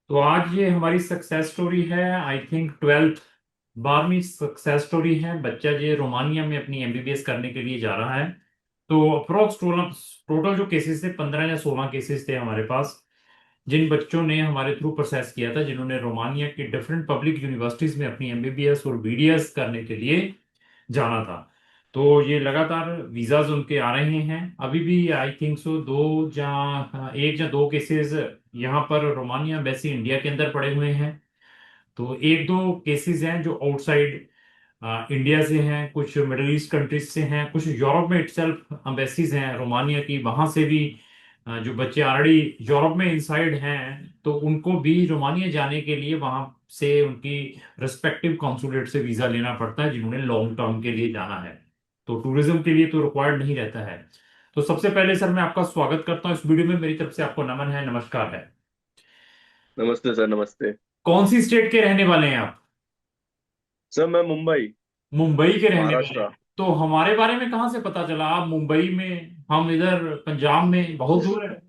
तो आज ये हमारी सक्सेस स्टोरी है। आई थिंक 12वीं सक्सेस स्टोरी है। बच्चा ये रोमानिया में अपनी एमबीबीएस करने के लिए जा रहा है। तो अप्रोक्स टोटल टोटल जो केसेस थे 15 या 16 केसेस थे हमारे पास, जिन बच्चों ने हमारे थ्रू प्रोसेस किया था, जिन्होंने रोमानिया की डिफरेंट पब्लिक यूनिवर्सिटीज में अपनी एमबीबीएस और बीडीएस करने के लिए जाना था। तो ये लगातार वीजाज उनके आ रहे हैं। अभी भी आई थिंक सो एक या दो केसेस यहाँ पर रोमानिया एम्बेसी इंडिया के अंदर पड़े हुए हैं। तो एक दो केसेस हैं जो आउटसाइड इंडिया से हैं, कुछ मिडिल ईस्ट कंट्रीज से हैं, कुछ यूरोप में इटसेल्फ एम्बेसीज हैं रोमानिया की, वहां से भी जो बच्चे ऑलरेडी यूरोप में इनसाइड हैं, तो उनको भी रोमानिया जाने के लिए वहां से उनकी रिस्पेक्टिव कॉन्सुलेट से वीजा लेना पड़ता है, जिन्होंने लॉन्ग टर्म के लिए जाना है। तो टूरिज्म के लिए तो रिक्वायर्ड नहीं रहता है। तो सबसे पहले सर मैं आपका स्वागत करता हूँ इस वीडियो में। मेरी तरफ से आपको नमन है, नमस्कार है। नमस्ते सर। नमस्ते कौन सी स्टेट के रहने वाले हैं आप? सर। मैं मुंबई, मुंबई के रहने वाले महाराष्ट्र। हैं। तो हमारे बारे में कहाँ से पता चला आप मुंबई में? हम इधर पंजाब में, बहुत दूर है।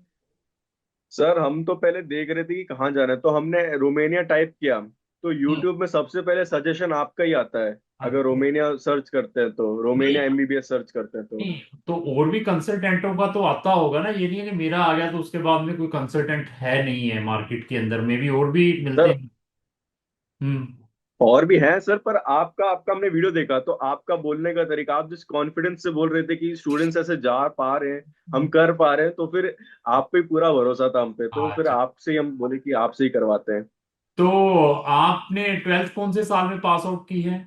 सर हम तो पहले देख रहे थे कि कहाँ जाना है, तो हमने रोमेनिया टाइप किया। तो हम्म। यूट्यूब में सबसे पहले सजेशन आपका ही आता है। अगर अच्छा। रोमेनिया सर्च करते हैं तो, नहीं रोमेनिया एमबीबीएस सर्च करते हैं तो। नहीं, तो और भी कंसल्टेंटों का तो आता होगा ना। ये नहीं है कि मेरा आ गया तो उसके बाद में कोई कंसल्टेंट है नहीं है मार्केट के अंदर में भी, और भी मिलते सर हैं। हम्म। और भी हैं सर, पर आपका आपका हमने वीडियो देखा तो आपका बोलने का तरीका, आप जिस कॉन्फिडेंस से बोल रहे थे कि स्टूडेंट्स ऐसे जा पा रहे हैं, हम कर पा रहे हैं, तो फिर आप पे पूरा भरोसा था हम पे, तो फिर अच्छा। आपसे ही हम बोले कि आपसे ही करवाते हैं। तो आपने 12th कौन से साल में पास आउट की है?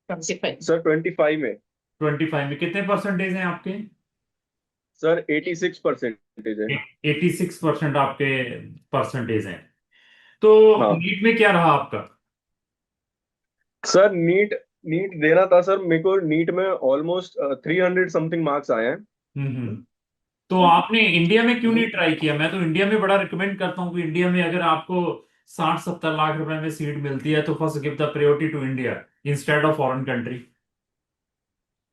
25। सर 25 में। 25 में कितने परसेंटेज हैं आपके? सर 86% है। 86% आपके परसेंटेज हैं। तो हाँ नीट में क्या रहा आपका? सर, नीट नीट देना था सर मेरे को। नीट में ऑलमोस्ट 300 समथिंग मार्क्स आए हैं। तो आपने इंडिया में क्यों नहीं ट्राई किया? मैं तो इंडिया में बड़ा रिकमेंड करता हूँ कि इंडिया में अगर आपको 60-70 लाख रुपए में सीट मिलती है तो first give the priority to India instead of foreign country.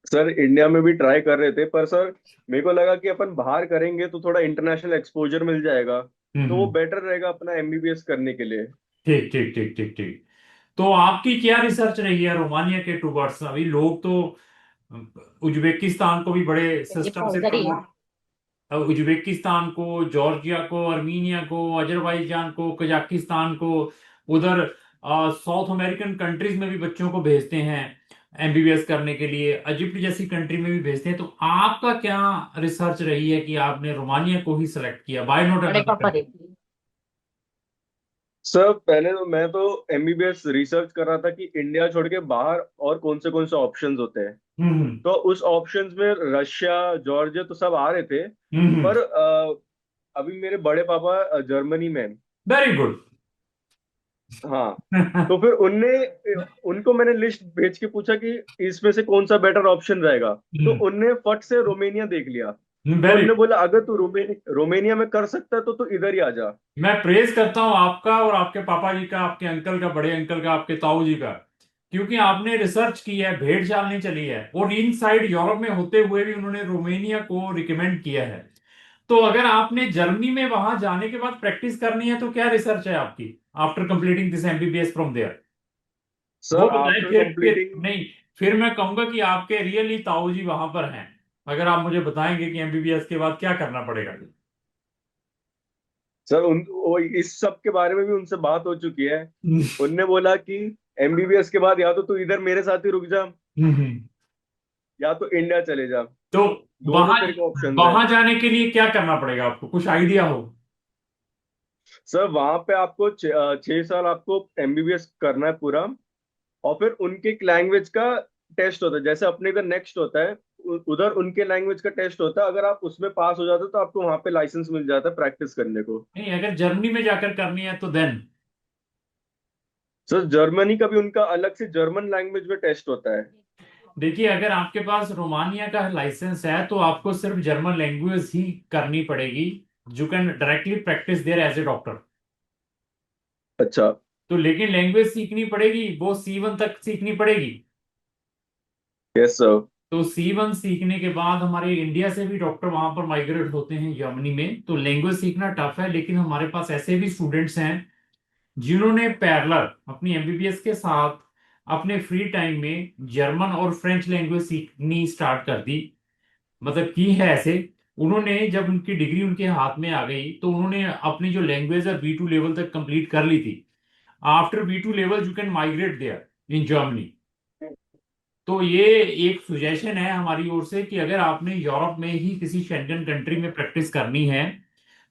Sir India में भी ट्राई कर रहे थे, पर सर मेरे को लगा कि अपन बाहर करेंगे तो थोड़ा इंटरनेशनल एक्सपोजर मिल जाएगा, तो वो हम्म। बेटर रहेगा अपना एमबीबीएस करने के लिए। ठीक ठीक ठीक ठीक ठीक। तो आपकी क्या रिसर्च रही है रोमानिया के टूवर्ड्स? अभी लोग तो उज्बेकिस्तान को भी बड़े सिस्टम से प्रमोट, उज्बेकिस्तान को, जॉर्जिया को, अर्मीनिया को, अजरबैजान को, कजाकिस्तान को, उधर साउथ अमेरिकन कंट्रीज में भी बच्चों को भेजते हैं एमबीबीएस करने के लिए, इजिप्ट जैसी कंट्री में भी भेजते हैं। तो आपका क्या रिसर्च रही है कि आपने रोमानिया को ही सिलेक्ट किया? बाय नॉट बड़े अनदर पापा कंट्री? देखिए। सर पहले तो मैं तो एमबीबीएस रिसर्च कर रहा था कि इंडिया छोड़ के बाहर और कौन से ऑप्शंस होते हैं। हम्म तो उस ऑप्शंस में रशिया, जॉर्जिया तो सब आ रहे थे। हम्म। पर अभी मेरे बड़े पापा जर्मनी में हैं। Very good. हाँ। तो फिर उनने उनको मैंने लिस्ट भेज के पूछा कि इसमें से कौन सा बेटर ऑप्शन रहेगा। तो उनने फट से रोमेनिया देख लिया। तो वेरी। उनने बोला अगर तू रोमेनिया में कर सकता है तो तू इधर ही आ जा। मैं प्रेज करता हूं आपका और आपके पापा जी का, आपके अंकल का, बड़े अंकल का, आपके ताऊ जी का, क्योंकि आपने रिसर्च की है, भेड़ चाल नहीं चली है, और इन साइड यूरोप में होते हुए भी उन्होंने रोमेनिया को रिकमेंड किया है। तो अगर आपने जर्मनी में वहां जाने के बाद प्रैक्टिस करनी है तो क्या रिसर्च है आपकी after completing this MBBS from there? वो सर बताएं। आफ्टर फिर कंप्लीटिंग। नहीं, फिर मैं कहूंगा कि आपके रियली ताऊ जी वहां पर हैं। अगर आप मुझे बताएंगे कि एमबीबीएस के बाद क्या करना पड़ेगा। सर वो इस सब के बारे में भी उनसे बात हो चुकी है। उनने बोला कि एमबीबीएस के बाद या तो तू इधर मेरे साथ ही रुक जा, या तो इंडिया चले जा। तो दोनों वहां तेरे को ऑप्शन है। वहां जाने के लिए क्या करना पड़ेगा आपको, कुछ आइडिया हो? सर वहां पे आपको 6 साल आपको एमबीबीएस करना है पूरा। और फिर उनके एक लैंग्वेज का टेस्ट होता है, जैसे अपने इधर नेक्स्ट होता है, उधर उनके लैंग्वेज का टेस्ट होता है। अगर आप उसमें पास हो जाते हो तो आपको वहां पे लाइसेंस मिल जाता है प्रैक्टिस करने को। नहीं, अगर जर्मनी में जाकर करनी है तो देन? सर जर्मनी का भी उनका अलग से जर्मन लैंग्वेज में टेस्ट होता है। देखिए, अगर आपके पास रोमानिया का लाइसेंस है तो आपको सिर्फ जर्मन लैंग्वेज ही करनी पड़ेगी। You can directly practice there as a doctor. अच्छा। तो लेकिन लैंग्वेज सीखनी पड़ेगी, वो C1 तक सीखनी पड़ेगी। Yes sir. तो C1 सीखने के बाद हमारे इंडिया से भी डॉक्टर वहां पर माइग्रेट होते हैं जर्मनी में। तो लैंग्वेज सीखना टफ है, लेकिन हमारे पास ऐसे भी स्टूडेंट्स हैं जिन्होंने पैरेलल अपनी एमबीबीएस के साथ अपने फ्री टाइम में जर्मन और फ्रेंच लैंग्वेज सीखनी स्टार्ट कर दी, मतलब की है ऐसे। उन्होंने जब उनकी डिग्री उनके हाथ में आ गई तो उन्होंने अपनी जो लैंग्वेज है B2 लेवल तक कंप्लीट कर ली थी। After B2 level you can migrate there in Germany. तो ये एक सुजेशन है हमारी ओर से कि अगर आपने यूरोप में ही किसी शेंगन कंट्री में प्रैक्टिस करनी है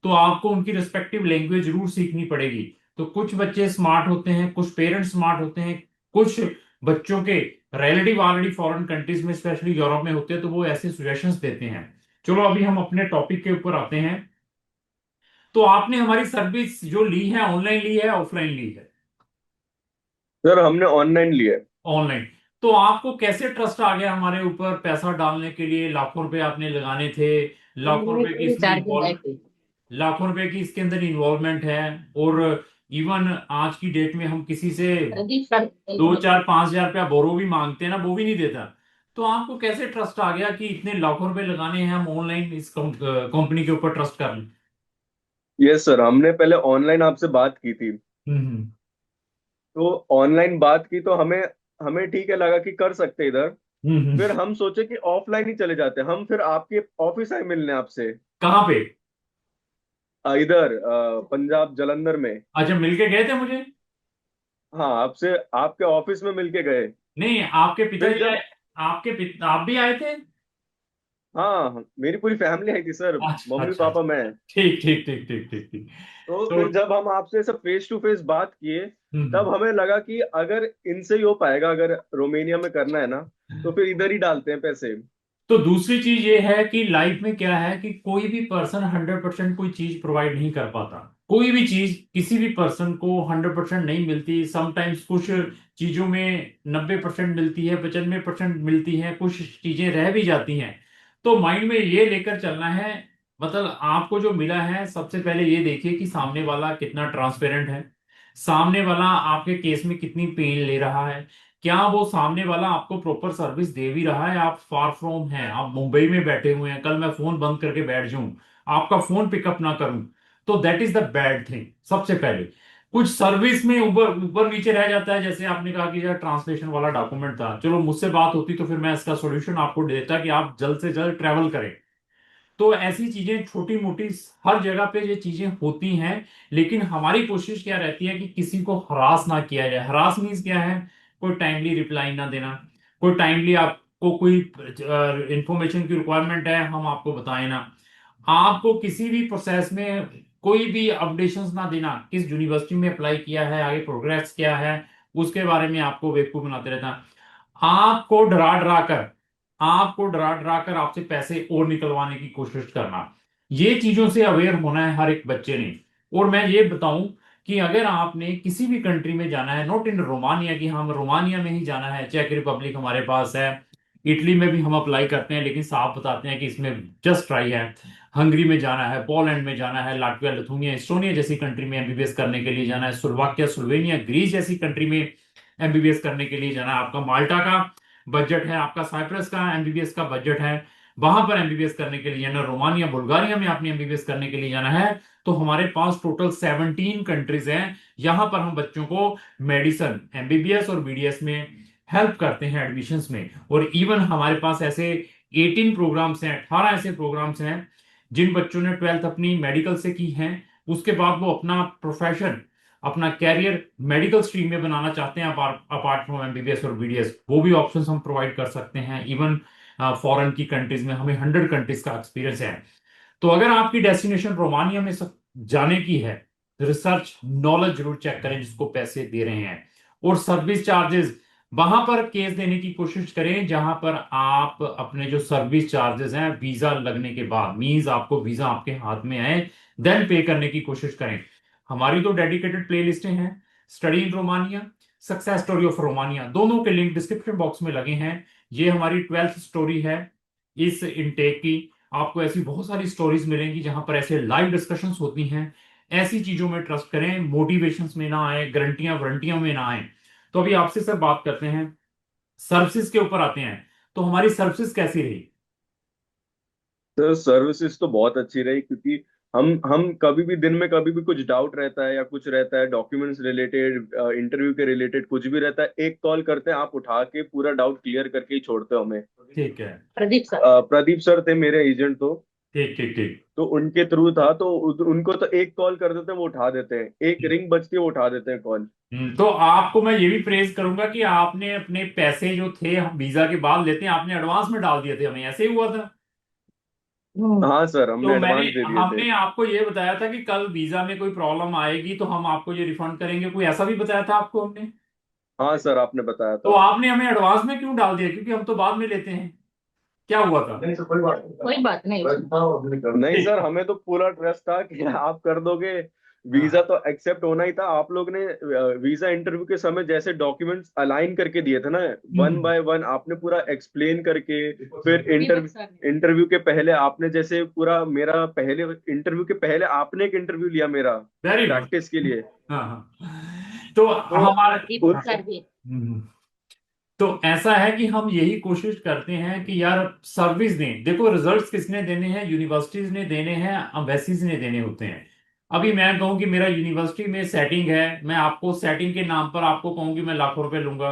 तो आपको उनकी रिस्पेक्टिव लैंग्वेज जरूर सीखनी पड़ेगी। तो कुछ बच्चे स्मार्ट होते हैं, कुछ पेरेंट्स स्मार्ट होते हैं, कुछ बच्चों के रिलेटिव ऑलरेडी फॉरेन कंट्रीज में स्पेशली यूरोप में होते हैं, तो वो ऐसे सुजेशंस देते हैं। चलो अभी हम अपने टॉपिक के ऊपर आते हैं। तो आपने हमारी सर्विस जो ली है, ऑनलाइन ली है ऑफलाइन ली है? सर हमने ऑनलाइन लिया है। ऑनलाइन। तो आपको कैसे ट्रस्ट आ गया हमारे ऊपर पैसा डालने के लिए? लाखों रुपए आपने लगाने थे, लाखों रुपए की इसमें इन्वॉल्व, लाखों रुपए की इसके अंदर इन्वॉल्वमेंट है। और इवन आज की डेट में हम किसी से 2 4 5 हजार रुपया बोरो भी मांगते हैं ना, वो भी नहीं देता। तो आपको कैसे ट्रस्ट आ गया कि इतने लाखों रुपए लगाने हैं, हम ऑनलाइन इस कंपनी के ऊपर ट्रस्ट कर लें? यस सर, हमने पहले ऑनलाइन आपसे बात की थी। हम्म। तो ऑनलाइन बात की तो हमें हमें ठीक है लगा कि कर सकते इधर। हम्म। फिर हम सोचे कि ऑफलाइन ही चले जाते हैं। हम फिर आपके ऑफिस आए मिलने आपसे। कहाँ पे? इधर पंजाब जालंधर में। अच्छा, मिलके गए थे मुझे? हाँ, आपसे आपके ऑफिस में मिलके गए। नहीं, आपके फिर पिताजी आए? जब आपके आप भी आए थे? हाँ, मेरी पूरी फैमिली आई थी सर। अच्छा मम्मी अच्छा अच्छा। पापा मैं। ठीक ठीक ठीक ठीक ठीक ठीक। तो तो फिर जब हम आपसे सब फेस टू फेस बात किए, हम्म। तब हमें लगा कि अगर इनसे ही हो पाएगा, अगर रोमेनिया में करना है ना, तो फिर इधर ही डालते हैं पैसे। तो दूसरी चीज ये है कि लाइफ में क्या है कि कोई भी पर्सन 100% कोई चीज प्रोवाइड नहीं कर पाता। कोई भी चीज किसी भी पर्सन को 100% नहीं मिलती। समटाइम्स कुछ चीजों में 90% मिलती है, 95% मिलती है, कुछ चीजें रह भी जाती हैं। तो माइंड में ये लेकर चलना है। मतलब आपको जो मिला है, सबसे पहले ये देखिए कि सामने वाला कितना ट्रांसपेरेंट है, सामने वाला आपके केस में कितनी पेन ले रहा है, क्या वो सामने वाला आपको प्रॉपर सर्विस दे भी रहा है। आप फार फ्रॉम हैं, आप मुंबई में बैठे हुए हैं, कल मैं फोन बंद करके बैठ जाऊं, आपका फोन पिकअप ना करूं, तो that is the bad thing. सबसे पहले कुछ सर्विस में ऊपर ऊपर नीचे रह जाता है। जैसे आपने कहा कि यार ट्रांसलेशन वाला डॉक्यूमेंट था, चलो मुझसे बात होती तो फिर मैं इसका सॉल्यूशन आपको देता कि आप जल्द से जल्द ट्रैवल करें। तो ऐसी चीजें छोटी मोटी हर जगह पे ये चीजें होती हैं। लेकिन हमारी कोशिश क्या रहती है कि किसी को हरास ना किया जाए। हरास मीन्स क्या है? कोई टाइमली रिप्लाई ना देना, कोई टाइमली आपको कोई इंफॉर्मेशन की रिक्वायरमेंट है हम आपको बताएं ना, आपको किसी भी प्रोसेस में कोई भी अपडेशंस ना देना, किस यूनिवर्सिटी में अप्लाई किया है, आगे प्रोग्रेस क्या है, उसके बारे में आपको बेवकूफ बनाते रहना। आपको डरा डरा कर आपको डरा डरा कर आपसे पैसे और निकलवाने की कोशिश करना, ये चीजों से अवेयर होना है हर एक बच्चे ने। और मैं ये बताऊं कि अगर आपने किसी भी कंट्री में जाना है, नॉट इन रोमानिया, कि हम रोमानिया में ही जाना है, चेक रिपब्लिक हमारे पास है, इटली में भी हम अप्लाई करते हैं लेकिन साफ बताते हैं कि इसमें जस्ट ट्राई है, हंगरी में जाना है, पोलैंड में जाना है, लाटविया लिथुनिया एस्टोनिया जैसी कंट्री में एमबीबीएस करने के लिए जाना है, स्लोवाकिया स्लोवेनिया ग्रीस जैसी कंट्री में एमबीबीएस करने के लिए जाना है, आपका माल्टा का बजट है, आपका साइप्रस का एमबीबीएस का बजट है, वहां पर एमबीबीएस करने के लिए जाना, रोमानिया बुल्गारिया में आपने एमबीबीएस करने के लिए जाना है, तो हमारे पास टोटल 17 कंट्रीज हैं। यहां पर हम बच्चों को मेडिसिन एमबीबीएस और बीडीएस में हेल्प करते हैं एडमिशन्स में। और इवन हमारे पास ऐसे 18 प्रोग्राम्स हैं, 18 ऐसे प्रोग्राम्स हैं जिन बच्चों ने 12th अपनी मेडिकल से की है, उसके बाद वो अपना प्रोफेशन, अपना कैरियर मेडिकल स्ट्रीम में बनाना चाहते हैं, अपार्ट फ्रॉम एमबीबीएस और बीडीएस, वो भी ऑप्शंस हम प्रोवाइड कर सकते हैं। इवन फॉरेन की कंट्रीज में हमें 100 कंट्रीज का एक्सपीरियंस है। तो अगर आपकी डेस्टिनेशन रोमानिया में जाने की है, रिसर्च नॉलेज जरूर चेक करें जिसको पैसे दे रहे हैं। और सर्विस चार्जेस वहां पर केस देने की कोशिश करें जहां पर आप अपने जो सर्विस चार्जेस हैं वीजा लगने के बाद, मींस आपको वीजा आपके हाथ में आए, देन पे करने की कोशिश करें। हमारी तो डेडिकेटेड प्ले लिस्टें हैं, study in Romania, success story of Romania, दोनों के लिंक डिस्क्रिप्शन बॉक्स में लगे हैं। ये हमारी 12th स्टोरी है इस इनटेक की। आपको ऐसी बहुत सारी स्टोरीज मिलेंगी जहां पर ऐसे लाइव डिस्कशंस होती हैं। ऐसी चीजों में ट्रस्ट करें, मोटिवेशंस में ना आए, गारंटियां वारंटियां में ना आए। तो अभी आपसे सर बात करते हैं, सर्विसेज के ऊपर आते हैं। तो हमारी सर्विसेज कैसी रही? सर सर्विसेज तो बहुत अच्छी रही, क्योंकि हम कभी भी दिन में कभी भी कुछ डाउट रहता है या कुछ रहता है डॉक्यूमेंट्स रिलेटेड, इंटरव्यू के रिलेटेड कुछ भी रहता है, एक कॉल करते हैं, आप उठा के पूरा डाउट क्लियर करके ही छोड़ते हो हमें। ठीक है। प्रदीप सर। प्रदीप सर थे मेरे एजेंट ठीक ठीक ठीक। तो उनके थ्रू था, तो उनको तो एक कॉल कर देते हैं, वो उठा देते हैं, एक रिंग बजती है वो उठा देते हैं कॉल। तो आपको मैं ये भी प्रेज करूंगा कि आपने अपने पैसे जो थे हम वीजा के बाद लेते हैं, आपने एडवांस में डाल दिए थे, हमें ऐसे ही हुआ था। हाँ सर, हमने तो एडवांस दे दिए थे। हमने आपको ये बताया था कि कल वीजा में कोई प्रॉब्लम आएगी तो हम आपको ये रिफंड करेंगे, कोई ऐसा भी बताया था आपको हमने? हाँ सर, आपने बताया तो था। आपने हमें एडवांस में क्यों डाल दिया, क्योंकि हम तो बाद में लेते हैं, क्या हुआ था? नहीं सर, कोई बात नहीं। नहीं सर, हमें तो पूरा ट्रस्ट था कि आप कर दोगे। वीजा हाँ। तो एक्सेप्ट होना ही था। आप लोग ने वीजा इंटरव्यू के समय जैसे डॉक्यूमेंट्स अलाइन करके दिए थे ना, वन हम्म। बाय वन आपने पूरा एक्सप्लेन करके, फिर दीपक सर ने। इंटरव्यू के पहले आपने जैसे पूरा मेरा पहले इंटरव्यू के पहले आपने एक इंटरव्यू लिया मेरा वेरी गुड। प्रैक्टिस के लिए। हाँ हाँ। तो तो हमारा दीपक उस सर भी। हम्म। तो ऐसा है कि हम यही कोशिश करते हैं कि यार सर्विस दें। देखो रिजल्ट्स किसने देने हैं, यूनिवर्सिटीज ने देने हैं, एम्बेसीज ने देने होते हैं। अभी मैं कहूँ कि मेरा यूनिवर्सिटी में सेटिंग है, मैं आपको सेटिंग के नाम पर आपको कहूँ कि मैं लाखों रुपए लूंगा।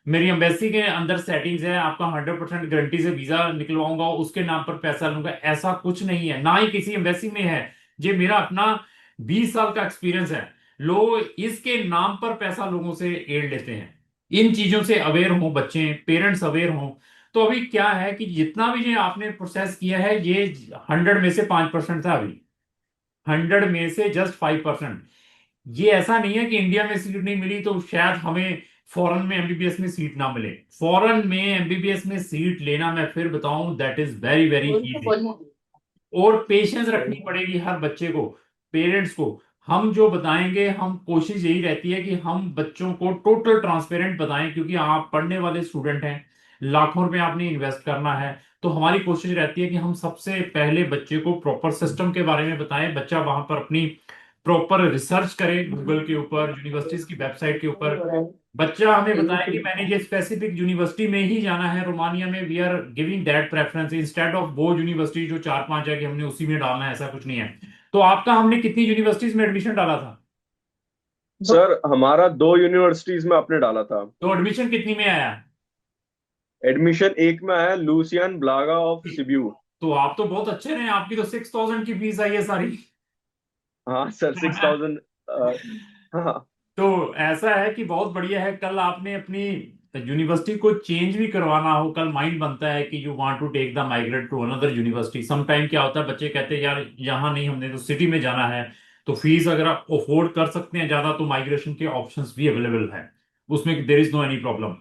मेरी एम्बेसी के अंदर सेटिंग्स है, आपका 100% गारंटी से वीजा निकलवाऊंगा, उसके नाम पर पैसा लूंगा, ऐसा कुछ नहीं है, ना ही किसी एम्बेसी में है। ये मेरा अपना 20 साल का एक्सपीरियंस है। लोग इसके नाम पर पैसा लोगों से एड लेते हैं। इन चीजों से अवेयर हों बच्चे, पेरेंट्स अवेयर हों। तो अभी क्या है कि जितना भी ये आपने प्रोसेस किया है, ये 100 में से 5% था अभी, 100 में से जस्ट 5%। ये ऐसा नहीं है कि इंडिया में सीट नहीं मिली तो शायद हमें फॉरेन में एमबीबीएस में सीट ना मिले। फॉरेन में एमबीबीएस में सीट लेना, मैं फिर बताऊं, दैट इज वेरी वेरी उनको इजी। बोलने और पेशेंस रखनी पड़ेगी हर बच्चे को, पेरेंट्स को। हम जो बताएंगे, हम कोशिश यही रहती है कि हम बच्चों को टोटल ट्रांसपेरेंट बताएं, क्योंकि आप पढ़ने वाले स्टूडेंट हैं, लाखों रुपए आपने इन्वेस्ट करना है। तो हमारी कोशिश रहती है कि हम सबसे पहले बच्चे को प्रॉपर सिस्टम के बारे में बताएं, बच्चा वहां पर अपनी प्रॉपर रिसर्च करे, गूगल के ऊपर, यूनिवर्सिटीज की वेबसाइट के ऊपर। बच्चा हमें बताए कि मैंने ये स्पेसिफिक यूनिवर्सिटी में ही जाना है रोमानिया में, we are giving that preference instead of वो यूनिवर्सिटी जो 4-5 है कि हमने उसी में डालना है, ऐसा कुछ नहीं है। तो आपका हमने कितनी यूनिवर्सिटीज में एडमिशन डाला था? सर हमारा दो यूनिवर्सिटीज में आपने डाला था। तो एडमिशन कितनी में आया? एडमिशन एक में आया, लूसियन ब्लागा ऑफ सिब्यू। तो आप तो बहुत अच्छे रहे, आपकी तो 6,000 की फीस आई है सारी। हाँ सर, 6,000। हाँ तो ऐसा है कि बहुत बढ़िया है। कल आपने अपनी यूनिवर्सिटी को चेंज भी करवाना हो, कल माइंड बनता है कि you want to take the migrate to another university. Some time क्या होता है, बच्चे कहते हैं यार यहाँ नहीं, हमने तो सिटी में जाना है। तो फीस अगर आप अफोर्ड कर सकते हैं ज्यादा, तो माइग्रेशन के ऑप्शंस भी अवेलेबल हैं, उसमें there is no any problem.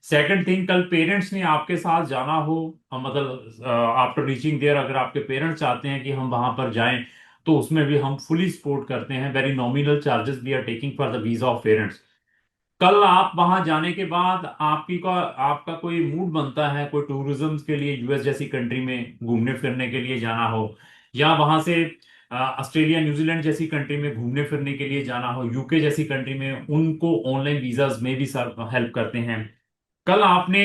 Second thing, कल पेरेंट्स ने आपके साथ जाना हो, मतलब आफ्टर रीचिंग देयर, अगर आपके पेरेंट्स चाहते हैं कि हम वहां पर जाएं, तो उसमें भी हम फुली सपोर्ट करते हैं। Very nominal charges we are taking for the visa of parents. कल आप वहां जाने के बाद आपका कोई मूड बनता है कोई टूरिज्म के लिए, यूएस जैसी कंट्री में घूमने फिरने के लिए जाना हो, या वहां से ऑस्ट्रेलिया न्यूजीलैंड जैसी कंट्री में घूमने फिरने के लिए जाना हो, यूके जैसी कंट्री में, उनको ऑनलाइन वीजाज में भी हेल्प करते हैं। कल आपने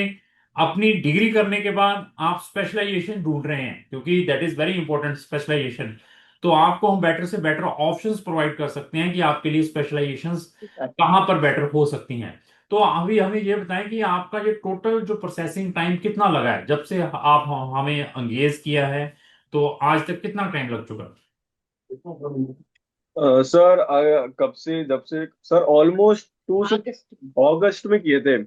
अपनी डिग्री करने के बाद आप स्पेशलाइजेशन ढूंढ रहे हैं, क्योंकि that is very important specialisation. तो आपको हम बेटर से बेटर ऑप्शंस प्रोवाइड कर सकते हैं कि आपके लिए स्पेशलाइजेशंस कहाँ पर बेटर हो सकती हैं। तो अभी हमें ये बताएं कि आपका ये टोटल जो प्रोसेसिंग टाइम कितना लगा है, जब से आप हमें एंगेज किया है तो आज तक कितना टाइम लग चुका है? सर कब से, जब से सर ऑलमोस्ट टू से अगस्त। अगस्त में किए थे।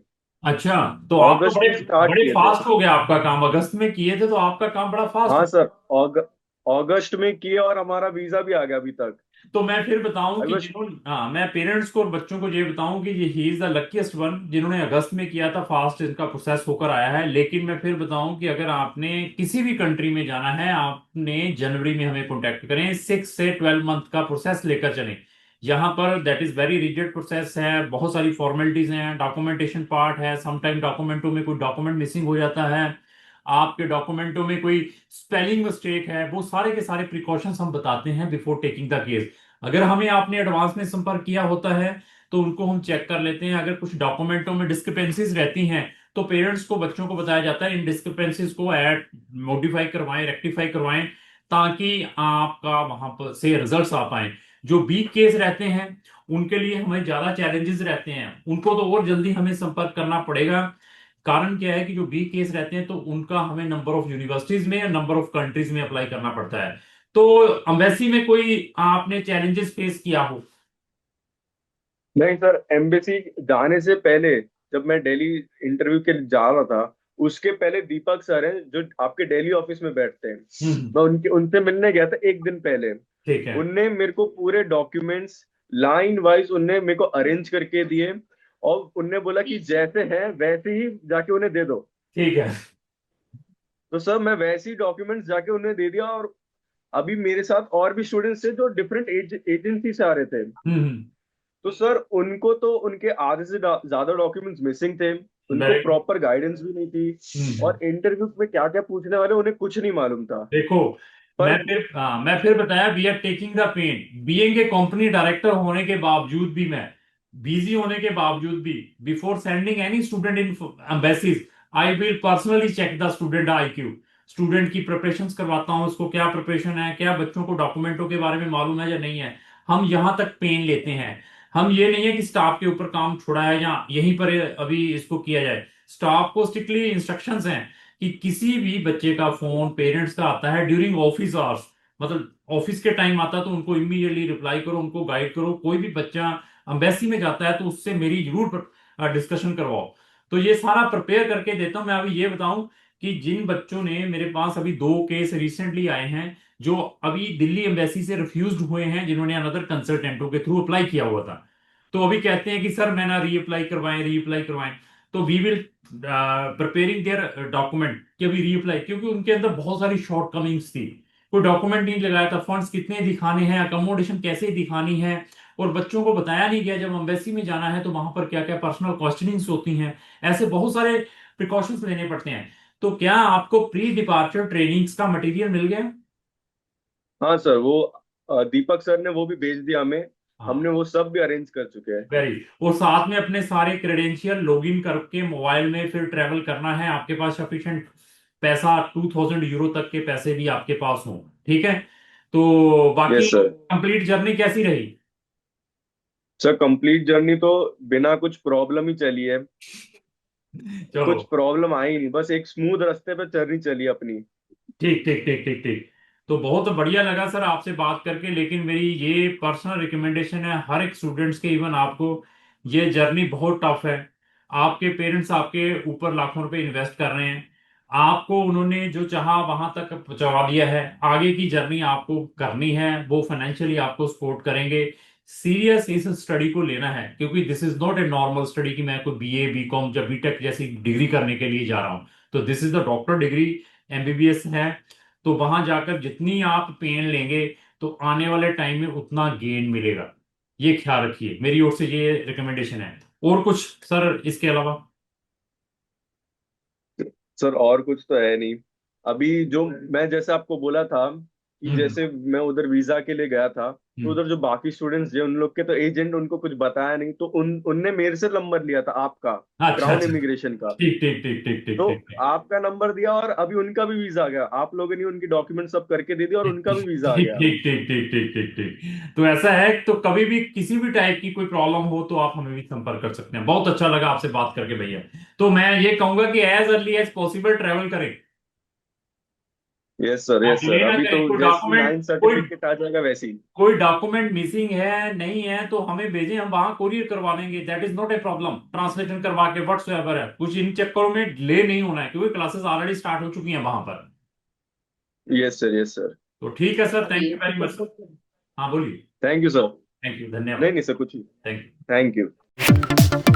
अच्छा। तो आप तो अगस्त बड़े में स्टार्ट बड़े किए थे। फास्ट हो गया, आपका काम अगस्त में किए थे तो आपका काम बड़ा फास्ट। हाँ सर, अगस्त में किए और हमारा वीजा भी आ गया अभी तक। तो मैं फिर बताऊं आई कि वाज जिन्होंने, हाँ, मैं पेरेंट्स को और बच्चों को ये बताऊं कि ये he is the luckiest one जिन्होंने अगस्त में किया था, फास्ट इनका प्रोसेस होकर आया है। लेकिन मैं फिर बताऊं कि अगर आपने किसी भी कंट्री में जाना है, आपने जनवरी में हमें कांटेक्ट करें, 6 से 12 मंथ का प्रोसेस लेकर चलें। यहाँ पर that is very rigid process है, बहुत सारी फॉर्मेलिटीज हैं, डॉक्यूमेंटेशन पार्ट है, समटाइम डॉक्यूमेंटों में कोई डॉक्यूमेंट मिसिंग हो जाता है, आपके डॉक्यूमेंटों में कोई स्पेलिंग मिस्टेक है, वो सारे के सारे प्रिकॉशंस हम बताते हैं बिफोर टेकिंग द केस। अगर हमें आपने एडवांस में संपर्क किया होता है तो उनको हम चेक कर लेते हैं, अगर कुछ डॉक्यूमेंटों में डिस्क्रिपेंसीज रहती हैं तो पेरेंट्स को, बच्चों को बताया जाता है इन डिस्क्रिपेंसीज को ऐड मॉडिफाई करवाएं, रेक्टिफाई करवाएं, ताकि आपका वहां पर से रिजल्ट्स आ पाए। जो वीक केस रहते हैं उनके लिए हमें ज्यादा चैलेंजेस रहते हैं, उनको तो और जल्दी हमें संपर्क करना पड़ेगा। कारण क्या है कि जो वीक केस रहते हैं तो उनका हमें नंबर ऑफ यूनिवर्सिटीज में या नंबर ऑफ कंट्रीज में अप्लाई करना पड़ता है। तो अम्बेसी में कोई आपने चैलेंजेस फेस किया हो? नहीं सर, एम्बेसी जाने से पहले जब मैं दिल्ली इंटरव्यू के लिए जा रहा था, उसके पहले दीपक सर हैं जो आपके दिल्ली ऑफिस में बैठते हैं, हम्म। मैं उनके उनसे मिलने गया था एक दिन पहले। ठीक है। उनने मेरे को पूरे डॉक्यूमेंट्स लाइन वाइज उनने मेरे को अरेंज करके दिए, और उनने बोला कि जैसे हैं वैसे ही जाके उन्हें दे दो। ठीक है। तो सर मैं वैसे ही डॉक्यूमेंट्स जाके उन्हें दे दिया, और अभी मेरे साथ और भी स्टूडेंट्स थे जो डिफरेंट एजेंसी से आ रहे थे। हम्म। तो सर उनको तो उनके आधे से ज्यादा डॉक्यूमेंट्स मिसिंग थे, उनको वेरी गुड। प्रॉपर गाइडेंस भी नहीं थी, हम्म। और इंटरव्यू में क्या क्या पूछने वाले उन्हें कुछ नहीं मालूम था। देखो, पर मैं फिर बताया, we are taking the pain being a company director होने के बावजूद भी, मैं बिजी होने के बावजूद भी, before sending any student in embassies, I will personally check the student IQ। Student की प्रिपरेशंस करवाता हूँ, उसको क्या प्रिपरेशन है, क्या बच्चों को डॉक्यूमेंटों के बारे में मालूम है या नहीं है। हम यहाँ तक पेन लेते हैं। हम ये नहीं है कि स्टाफ के ऊपर काम छोड़ा है या यहीं पर अभी इसको किया जाए। स्टाफ को स्ट्रिक्टली इंस्ट्रक्शंस हैं कि किसी भी बच्चे का फोन पेरेंट्स का आता है ड्यूरिंग ऑफिस आवर्स, मतलब ऑफिस के टाइम आता है, तो उनको इमीडिएटली रिप्लाई करो, उनको गाइड करो। कोई भी बच्चा अम्बेसी में जाता है तो उससे मेरी जरूर डिस्कशन करवाओ। तो ये सारा प्रिपेयर करके देता हूं। मैं अभी ये बताऊं कि जिन बच्चों ने, मेरे पास अभी 2 केस रिसेंटली आए हैं जो अभी दिल्ली एम्बेसी से रिफ्यूज्ड हुए हैं, जिन्होंने अनदर कंसल्टेंटों के थ्रू अप्लाई किया हुआ था, तो अभी कहते हैं कि सर मैं ना रीअप्लाई करवाएं, रीअप्लाई करवाएं। तो we will preparing their document कि अभी रीअप्लाई, क्योंकि उनके अंदर बहुत सारी शॉर्ट कमिंग्स थी। कोई डॉक्यूमेंट नहीं लगाया था, फंड्स कितने दिखाने हैं, अकोमोडेशन कैसे दिखानी है, और बच्चों को बताया नहीं गया जब एम्बेसी में जाना है तो वहां पर क्या क्या पर्सनल क्वेश्चनिंग्स होती हैं। ऐसे बहुत सारे प्रिकॉशंस लेने पड़ते हैं। तो क्या आपको प्री डिपार्चर ट्रेनिंग्स का मटेरियल मिल गया? हाँ सर, वो दीपक सर ने वो भी भेज दिया हमें, हमने हाँ। वो सब भी अरेंज कर चुके हैं। वेरी। और साथ में अपने सारे क्रेडेंशियल लॉगिन करके मोबाइल में फिर ट्रेवल करना है। आपके पास सफिशिएंट पैसा, €2000 तक के पैसे भी आपके पास हो। ठीक है। तो बाकी यस सर। कंप्लीट जर्नी कैसी रही? सर कंप्लीट जर्नी तो बिना कुछ प्रॉब्लम ही चली है, चलो। कुछ प्रॉब्लम आई नहीं, बस एक स्मूथ रास्ते पे जर्नी चली अपनी। ठीक ठीक ठीक ठीक ठीक। तो बहुत बढ़िया लगा सर आपसे बात करके, लेकिन मेरी ये पर्सनल रिकमेंडेशन है हर एक स्टूडेंट्स के, इवन आपको, ये जर्नी बहुत टफ है। आपके पेरेंट्स आपके ऊपर लाखों रुपए इन्वेस्ट कर रहे हैं, आपको उन्होंने जो चाहा वहां तक पहुंचा दिया है। आगे की जर्नी आपको करनी है, वो फाइनेंशियली आपको सपोर्ट करेंगे। सीरियस इस स्टडी को लेना है, क्योंकि this is not a normal study कि मैं कोई BA BCom या B.Tech जैसी डिग्री करने के लिए जा रहा हूँ। तो this is the doctor degree, MBBS है। तो वहां जाकर जितनी आप पेन लेंगे तो आने वाले टाइम में उतना गेन मिलेगा। ये ख्याल रखिए, मेरी ओर से ये रिकमेंडेशन है। और कुछ सर इसके अलावा? सर और कुछ तो है नहीं। अभी जो मैं जैसे आपको बोला था कि हम्म। जैसे मैं उधर वीजा के लिए गया था, तो हम्म। उधर जो बाकी स्टूडेंट्स थे उन लोग के तो एजेंट उनको कुछ बताया नहीं, तो उनने मेरे से नंबर लिया था आपका, अच्छा क्राउन अच्छा। इमिग्रेशन का। ठीक ठीक ठीक ठीक ठीक तो ठीक ठीक आपका नंबर दिया और अभी उनका भी वीजा आ गया, आप लोगों ने उनकी डॉक्यूमेंट सब करके दे दिया और ठीक उनका भी वीजा आ ठीक गया। ठीक ठीक ठीक ठीक ठीक ठीक। तो ऐसा है, तो कभी भी किसी भी टाइप की कोई प्रॉब्लम हो तो आप हमें भी संपर्क कर सकते हैं। बहुत अच्छा लगा आपसे बात करके भैया। तो मैं ये कहूंगा कि as early as possible travel करें। यस सर, आप यस डिले सर, ना अभी तो करें। जैसे 9 कोई सर्टिफिकेट आ जाएगा वैसे ही। कोई डॉक्यूमेंट मिसिंग है, नहीं है, तो हमें भेजें, हम वहां कुरियर करवा देंगे। That is not a problem. Translation करवा के व्हाट्सएवर है, कुछ इन चक्करों में डिले नहीं होना है, क्योंकि क्लासेस ऑलरेडी स्टार्ट हो चुकी हैं वहां पर। Yes sir, yes sir. तो ठीक है सर, अब थैंक ये यू वेरी मच। हाँ बोलिए। Thank you sir. Thank you, नहीं धन्यवाद। नहीं सर, कुछ नहीं। Thank you. Thank you.